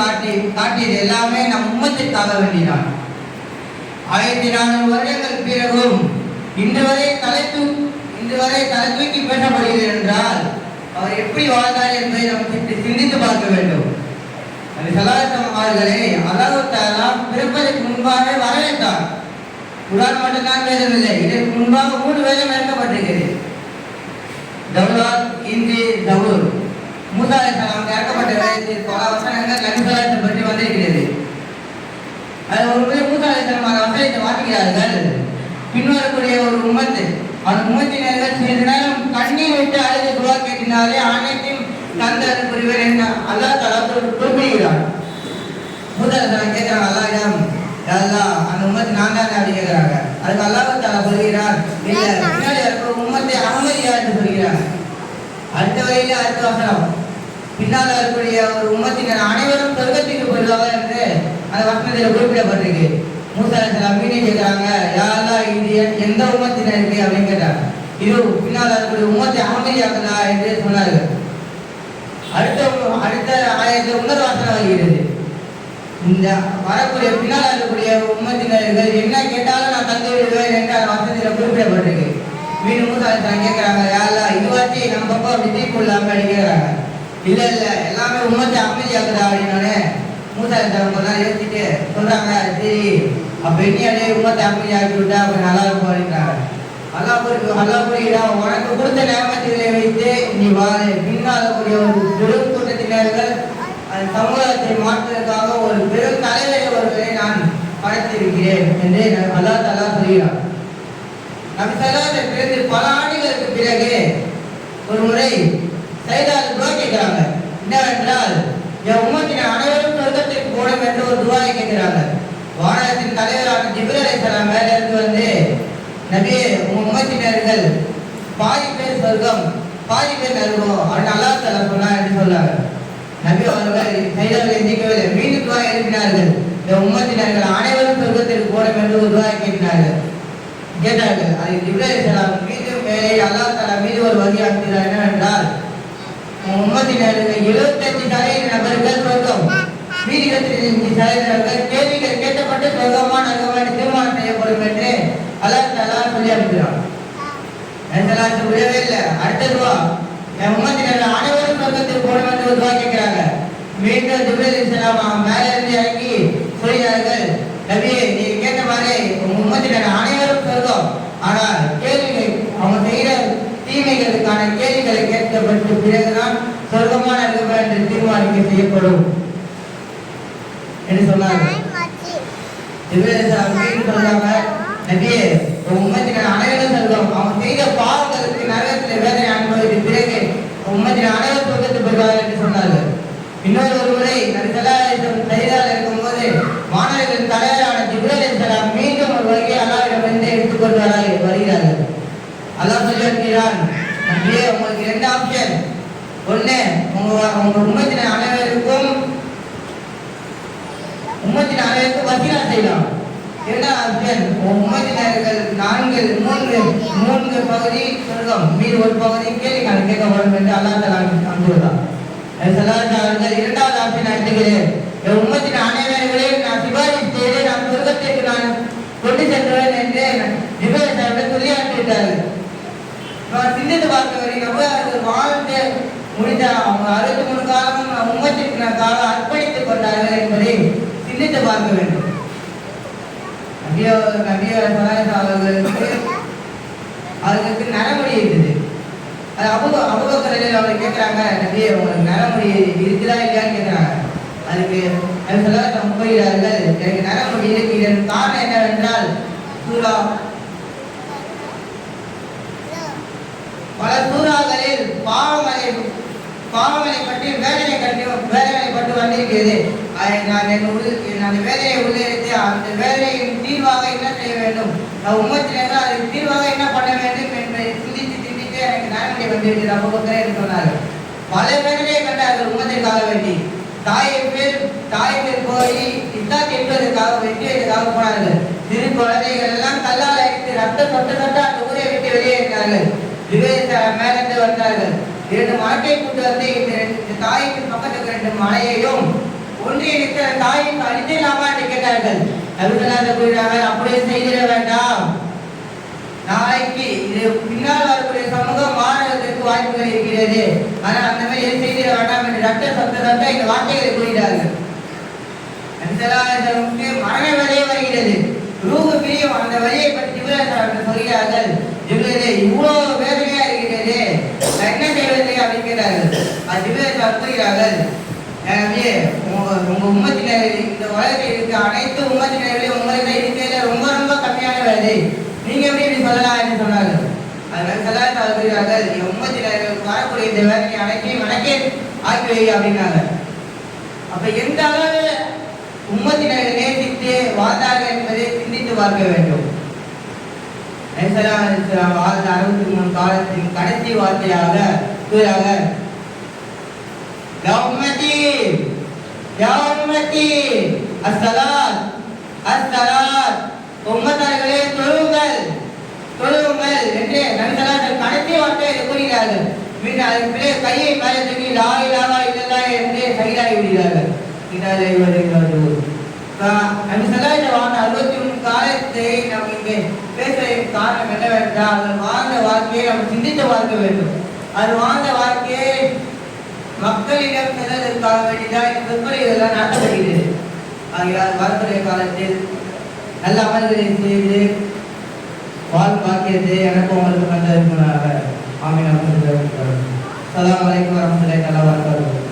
காட்டியது எல்லாமே நம் உம்மத்திற்காக வேண்டினான். 1400 வருடங்கள் பிறகும் இன்று வரை தலை தூக்கி பேசப்படுகிறது என்றால் அவர் எப்படி வாழ்ந்தார் என்பதை நாம் சிந்தித்து பார்க்க வேண்டும். அவர்களை அல்லாஹ் தஆலா பிறப்பதற்கு முன்பாக வரவேற்றார். குர்ஆன் மட்டும்தான் வேதம் இல்லை, இதற்கு முன்பாக 3 வேதம் இறக்கப்பட்டிருக்கிறது. தௌராத், இன்ஜீல், ஜபூர். மூசா அலைஹிஸ்ஸலாம் இறக்கப்பட்ட வேதத்தில் பல வசனங்கள் நபி ஸல்லல்லாஹு அலைஹி வஸல்லம் பற்றி வந்திருக்கிறது. அது ஒரு முறை மூசா அலைஹிஸ்ஸலாம் அந்த வசனத்தை வாசிக்கிறார்கள். பின்வரக்கூடிய ஒரு உம்மத்து, அந்த உம்மத்தினர்கள் சிறிது நேரம் கண்ணீர் விட்டு அழுது துஆ கேட்டினாலே அனைத்தையும் தந்தர் புரிவர் என்ன அல்லாஹ் தஆலா குறிப்பிடுகிறார். மூசா அலைஹிஸ்ஸலாம் கேட்கிறாங்க அல்லாஹ்விடம், யா அல்லாஹ் அந்த உம்மத்து நான் தான் அப்படி கேட்கிறாங்க. அதுக்கு அல்லாஹ் தஆலா சொல்கிறார், இல்ல பின்னாடி இருக்கிற உம்மத்தை அகமதியா என்று சொல்கிறார். அடுத்த வரையில அடுத்த வசனம், பின்னால் இருக்கக்கூடிய ஒரு உம்மத்தினர் அனைவரும் சொர்க்கத்துக்கு போயிடுவாங்க என்று அந்த வசனத்தில் குறிப்பிடப்பட்டிருக்கு. மூசா அலைஹிஸ்ஸலாம் மீண்டும் கேட்கிறாங்க, யா அல்லாஹ் இது எந்த உம்மத்தினருக்கு அப்படின்னு கேட்டாங்க. இது பின்னால் இருக்கக்கூடிய உம்மத்தை அகமதியாக்குதா என்று சொன்னார்கள். அடுத்த ஆயத்தில் இன்னொரு வசனம் வருகிறது, இந்த வரக்கூடிய பின்னால் இருக்கக்கூடிய உம்மத்தினர்கள் என்ன கேட்டாலும் நான் தந்து விடுவேன் என்று அந்த வசனத்தில் குறிப்பிடப்பட்டிருக்கு. மீண்டும் மூசா அலைஹிஸ்ஸலாம் கேட்கிறாங்க, யா அல்லாஹ் இதுவாச்சு நம்ம பக்கம் அப்படி தீர்ப்பு இல்லாம கேட்கிறாங்க. இல்ல எல்லாமே உம்மத்தை அமைதியாக்குதா அப்படின்னே மூசா அலைஹிஸ்ஸலாம் கொஞ்ச நாள் யோசிச்சுட்டு சொல்றாங்க, சரி அப்ப இனியாலே உம்மத்தை அமைதியாக்கி விட்டா அப்ப நல்லா இருக்கும் அப்படின்றாங்க. அல்லாஹ் புரியுதா, உனக்கு கொடுத்த நேமத்திலே வைத்து நீ வாழ. பின்னால் கூடிய ஒரு பெரும் கூட்டத்தினர்கள் அந்த சமூகத்தை மாற்றுவதற்காக ஒரு பெரும் தலைவரை ஒருவரை நான் படைத்திருக்கிறேன் என்று அல்லாஹ் தஆலா சொல்கிறார். நபி ஸல்லல்லாஹு அலைஹி வஸல்லம் பிறந்து பல ஆண்டுகளுக்கு பிறகு ஒரு முறை சையதால் துஆ கேட்கிறாங்க. என்னவென்றால், என் உம்மத்தின் அனைவரும் சொர்க்கத்திற்கு போடும் என்று ஒரு துஆவை கேட்கிறாங்க. வானத்தின் தலைவரான ஜிப்ரீல் அலைஹிஸ்ஸலாம் மேல இருந்து வந்து, நபியே உங்க உம்மத்தினர்கள் பாதி பேர் சொர்க்கம் பாதி பேர் நரகம் அப்படின்னு அல்லாஹ் தஆலா சொன்னார் என்று சொன்னாங்க. நபி அவர்கள் சையதாவை எந்திக்கவில்லை, மீண்டும் துஆ எழுப்பினார்கள். என் உம்மத்தினர்கள் அனைவரும் சொர்க்கத்திற்கு போடும் என்று ஒரு துஆவை கேட்டார்கள். அது ஜிப்ரீல் அலைஹிஸ்ஸலாம் மீண்டும் மேலே அல்லாஹ் தஆலா மீது ஒரு வகை அனுப்பினார். என்னவென்றால், உம்மத்தினர்கள் 75% நபர்கள் சொர்க்கம், மீதி 25% நபர்கள் கேள்விகள் கேட்கப்பட்டு சொர்க்கமா நரகமா தீர்மானம் செய்யப்படும் என்று அல்லாஹ் தஆலா சொல்லி அனுப்பினார். விடவே இல்லை. அடுத்த துஆ, என் உம்மத்தினர்கள் அனைவரும் சொர்க்கத்திற்கு போடும் என்று ஒரு துஆ கேட்கிறாங்க. மீண்டும் ஜிப்ரீல் அலைஹிஸ்ஸலாம் மேலே இருந்து இறங்கி சொல்கிறார்கள், நபியே நீங்க கேட்ட மாதிரி உங்க உம்மத்தினர் அனைவரும் சொர்க்கம், ஆனால் கேள்விகள் அவங்க செய்கிற தீமைகளுக்கான கேள்விகளை கேட்கப்பட்ட பிறகுதான் சொர்க்கமான நரகமா என்று தீர்மானிக்க செய்யப்படும் என்று சொன்னார்கள். ஜிப்ரீல் அலைஹிஸ்ஸலாம் சொல்றாங்க, நபியே உங்க உம்மத்தினர் அனைவரும் சொர்க்கம், அவங்க செய்த பாவங்களுக்கு நரகத்தில் வேதனை அனுபவித்த பிறகு உம்மத்தினர் அனைவரும் சொர்க்கத்துக்கு போய்வார்கள் என்று சொன்னார்கள். இன்னொரு முறை நபி ஸல்லல்லாஹு அலைஹி வஸல்லம் சையதால் இருக்கும்போது மாணவர்களின் தலைவரான ஜிப்ரீல் அலைஹிஸ்ஸலாம் மீண்டும் ஒரு வகையை அல்லாஹ்விடமிருந்து எடுத்துக்கொண்டு வருகிறார்கள். அல்லாஹ் சொல்கிறான், நபியே உங்களுக்கு 2 ஆப்ஷன். ஒண்ணு, உங்க உம்மத்தினர் அனைவருக்கும் வசீலா செய்யலாம். 2வது ஆப்ஷன், உம்மத்தினர்கள் 3 பகுதி சொர்க்கம், மீது ஒரு பகுதி கேள்வி கேட்கப்படும் என்று அல்லாஹ் தஆலா அனுப்புகிறார். அவர்கள் 2வது ஆப்ஷன் எடுத்துக்கிறேன், என் உம்மத்தின் அனைவர்களையும் நான் சிபாரிசு செய்து நான் சொர்க்கத்திற்கு நான் கொண்டு சென்றேன் என்று ஜிப்ரீல் அலைஹிஸ்ஸலாம் சொல்லி அனுப்பிவிட்டார்கள். சிந்தித்து பார்க்க வேண்டிய வாழ்ந்து முடிந்த அவங்க 63 காலமும் உம்மத்திற்காக அர்ப்பணித்துக் கொண்டார்கள் என்பதை சிந்தித்து பார்க்க வேண்டும். அவர்களுக்கு நரமுடி இருந்தது. அது அபூபக்கர் அவர் கேட்கிறாங்க, நபியே உங்களுக்கு நரமுடி இருக்குதா இல்லையான்னு கேட்கிறாங்க. அதுக்கு போகிறார்கள், எனக்கு நரமுடி இருக்கு. இதன் காரணம் என்னவென்றால், பல சூறாக்களில் பாவங்களை பற்றி வேதனைப்பட்டு வந்திருக்கிறது. நான் அந்த வேதனையை உள்ளிருத்து அந்த வேதனையின் தீர்வாக என்ன செய்ய வேண்டும், உம்மத்தினர்கள் அதற்கு தீர்வாக என்ன பண்ண வேண்டும் என்பதை சிந்தித்து எனக்கு நரமுடி வந்திருக்கிறது அபூபக்கர் என்று சொன்னார்கள். பல வேதனையை கண்டார்கள் உம்மத்திற்காக வேண்டி. தாய்க்கு போய் இஸ்லாத்தை என்பதற்காக வெற்றியதற்காக போனார்கள். சிறு குழந்தைகள் எல்லாம் கல்லால் அடித்து ரத்தம் தொட்ட அந்த ஊரை விட்டு வெளியேறினார்கள். மேலிருந்து வந்தார்கள். 2 மலையை கூட்டு வந்து இந்த தாய்க்கு பக்கத்துக்கு 2 மலையையும் ஒன்றிய தாயின் அழித்திடலாமா என்று கேட்டார்கள். கூறுகிறார்கள், அப்படியே செய்திட வேண்டாம். நாளைக்கு இது பின்னால் வரக்கூடிய சமூகம் மாறுவதற்கு வாய்ப்புகள் இருக்கிறது. ஆனால் அந்த மாதிரி எது செய்திட வேண்டாம் என்று சட்ட இந்த வார்த்தைகளை கூறுகிறார்கள். மரண வரையே வருகிறது, ரூபு பிரியும். அந்த வழியை பற்றி ஜிப்ரீல் சொல்கிறார்கள், ஜிப்ரீலே இவ்வளவு வேதனையா இருக்கிறது, என்ன செய்வது அப்படின்னு கேட்டார்கள். அது ஜிப்ரீல் கூறுகிறார்கள், உங்க உம்மத்தினர் இந்த உலகத்தில் இருக்க அனைத்து உம்மத்தினர்களையும் உங்களுக்கு இருக்கிறதுல ரொம்ப ரொம்ப கம்மியான வேலை, நீங்க எப்படி சொல்லலாம் என்று சொன்னார்கள். அதனால சலாத் கூறுகிறார்கள், உம்மத்தினர்களுக்கு வரக்கூடிய இந்த வேலையை அனைத்தையும் எனக்கே ஆக்கி வை அப்படின்னாங்க. அப்ப எந்த அளவு உம்மத்தினர்கள் நேசித்து வாழ்ந்தார்கள் என்பதை சிந்தித்து பார்க்க வேண்டும். வாழ்ந்த 63 காலத்தின் கடைசி வார்த்தையாக கூறுகிறார்கள், உம்மத்தார்களே தொழுவுங்கள் தொழுவுங்கள் என்று நபிசலாசல் கடைசி வார்த்தை கூறுகிறார்கள். மீண்டும் அதன் பிறகு கையை மேலே தூக்கி லா இலாஹா இல்லல்லாஹ் என்று சைடாகி விடுகிறார்கள். நபிசலாசல் வாழ்ந்த 63 காலத்தை நாம் இங்கே பேசுவதற்கு காரணம் என்னவென்றால், அவர் வாழ்ந்த வாழ்க்கையை நாம் சிந்தித்து பார்க்க வேண்டும். அது வாழ்ந்த வாழ்க்கையை மக்களிடம் செல்வதற்காக வேண்டிதான் இந்த இதெல்லாம் நடத்தப்படுகிறது. ஆகையால் வரக்கூடிய காலத்தில் நல்ல அமல்களை செய்து வாழ் பாக்கியத்தை எனக்கு உங்களுக்கு கண்டிருக்கிறார்கள். ஆமீன். அஸ்ஸலாமு அலைக்கும் வரஹ்மத்துல்லாஹி வபரகாத்துஹு.